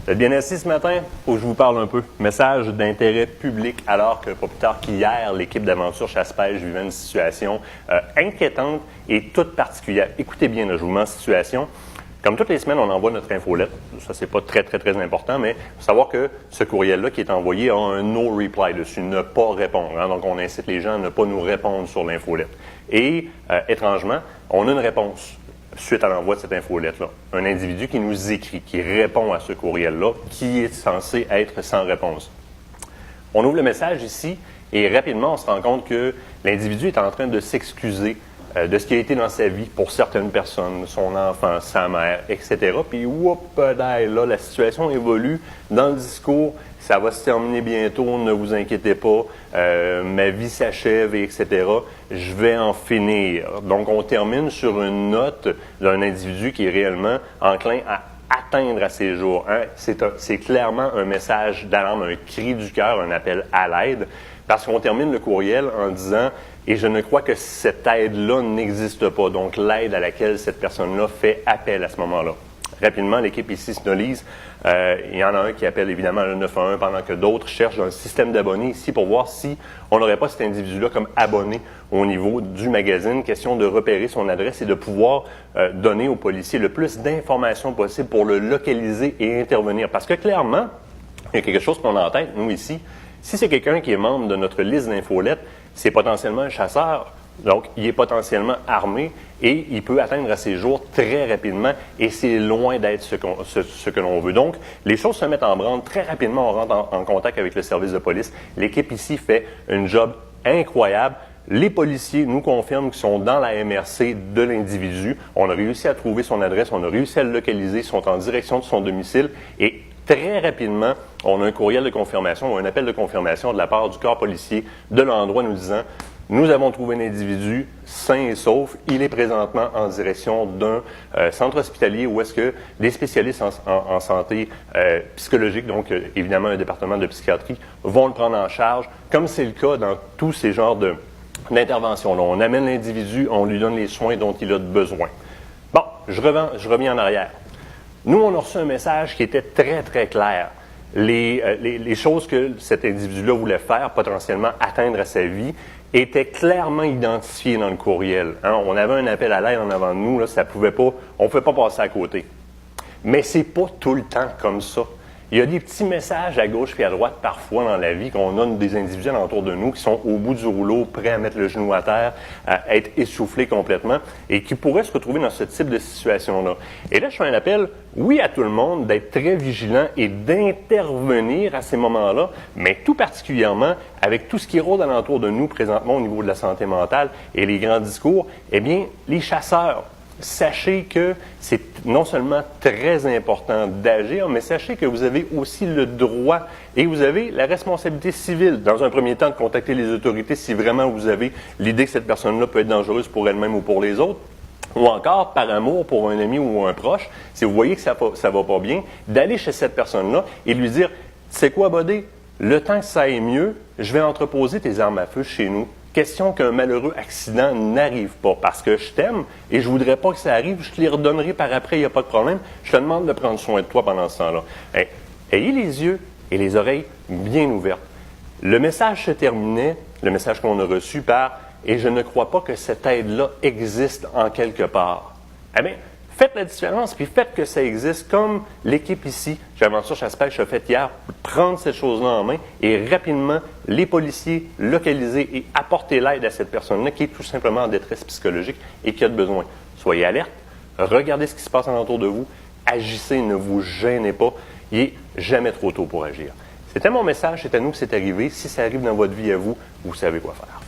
Vous êtes bien assis ce matin? Faut que je vous parle un peu. Message d'intérêt public, alors que pas plus tard qu'hier, l'équipe d'Aventure Chasse-Pêche vivait une situation inquiétante et toute particulière. Écoutez bien, là, je vous mets en situation. Comme toutes les semaines, on envoie notre infolette. Ça, c'est pas très important, mais il faut savoir que ce courriel-là qui est envoyé a un « no reply » dessus, ne pas répondre. Hein? Donc, on incite les gens à ne pas nous répondre sur l'infolette. Et, étrangement, on a une réponse suite à l'envoi de cette infolette-là. Un individu qui nous écrit, qui répond à ce courriel-là, qui est censé être sans réponse. On ouvre le message ici et rapidement, on se rend compte que l'individu est en train de s'excuser de ce qui a été dans sa vie pour certaines personnes, son enfant, sa mère, etc. Puis, là, la situation évolue dans le discours. Ça va se terminer bientôt, ne vous inquiétez pas, ma vie s'achève, etc. Je vais en finir. Donc, on termine sur une note d'un individu qui est réellement enclin à atteindre à ses jours. Hein? C'est clairement un message d'alarme, un cri du cœur, un appel à l'aide, parce qu'on termine le courriel en disant « Et je ne crois que cette aide-là n'existe pas », donc l'aide à laquelle cette personne-là fait appel à ce moment-là. Rapidement, l'équipe ici se nolise. Il y en a un qui appelle évidemment le 911 pendant que d'autres cherchent un système d'abonnés ici pour voir si on n'aurait pas cet individu-là comme abonné au niveau du magazine. Question de repérer son adresse et de pouvoir donner aux policiers le plus d'informations possible pour le localiser et intervenir. Parce que clairement, il y a quelque chose qu'on a en tête, nous ici. Si c'est quelqu'un qui est membre de notre liste d'infolettes, c'est potentiellement un chasseur. Donc, il est potentiellement armé et il peut atteindre à ses jours très rapidement et c'est loin d'être ce que l'on veut. Donc, les choses se mettent en branle. Très rapidement, on rentre en contact avec le service de police. L'équipe ici fait un job incroyable. Les policiers nous confirment qu'ils sont dans la MRC de l'individu. On a réussi à trouver son adresse, on a réussi à le localiser, ils sont en direction de son domicile et très rapidement, on a un courriel de confirmation ou un appel de confirmation de la part du corps policier de l'endroit nous disant « Nous avons trouvé un individu sain et sauf. Il est présentement en direction d'un centre hospitalier où est-ce que des spécialistes en santé psychologique, donc évidemment un département de psychiatrie, vont le prendre en charge, comme c'est le cas dans tous ces genres d'interventions-là. On amène l'individu, on lui donne les soins dont il a besoin. » Bon, je reviens en arrière. Nous, on a reçu un message qui était très clair. Les choses que cet individu-là voulait faire, potentiellement atteindre à sa vie, étaient clairement identifiées dans le courriel. Hein? On avait un appel à l'aide en avant de nous, là, on ne pouvait pas passer à côté. Mais c'est pas tout le temps comme ça. Il y a des petits messages à gauche et à droite parfois dans la vie qu'on a des individus autour de nous qui sont au bout du rouleau, prêts à mettre le genou à terre, à être essoufflés complètement et qui pourraient se retrouver dans ce type de situation-là. Et là, je fais un appel, oui, à tout le monde, d'être très vigilant et d'intervenir à ces moments-là, mais tout particulièrement avec tout ce qui rôde alentour de nous présentement au niveau de la santé mentale et les grands discours, eh bien, les chasseurs. Sachez que c'est non seulement très important d'agir, mais sachez que vous avez aussi le droit et vous avez la responsabilité civile, dans un premier temps, de contacter les autorités si vraiment vous avez l'idée que cette personne-là peut être dangereuse pour elle-même ou pour les autres. Ou encore, par amour pour un ami ou un proche, si vous voyez que ça va pas bien, d'aller chez cette personne-là et lui dire « Tu sais quoi, buddy? Le temps que ça aille mieux, je vais entreposer tes armes à feu chez nous. Question qu'un malheureux accident n'arrive pas, parce que je t'aime et je voudrais pas que ça arrive, je te les redonnerai par après, il n'y a pas de problème. Je te demande de prendre soin de toi pendant ce temps-là. » Ayez les yeux et les oreilles bien ouvertes. Le message se terminait, le message qu'on a reçu par « Et je ne crois pas que cette aide-là existe en quelque part. » Eh bien, faites la différence, puis faites que ça existe, comme l'équipe ici, J'Aventure Chasse-Pêche a fait hier, prendre cette chose-là en main et rapidement, les policiers localiser et apporter l'aide à cette personne-là qui est tout simplement en détresse psychologique et qui a besoin. Soyez alerte, regardez ce qui se passe alentour de vous, agissez, ne vous gênez pas, il n'est jamais trop tôt pour agir. C'était mon message, c'est à nous que c'est arrivé. Si ça arrive dans votre vie à vous, vous savez quoi faire.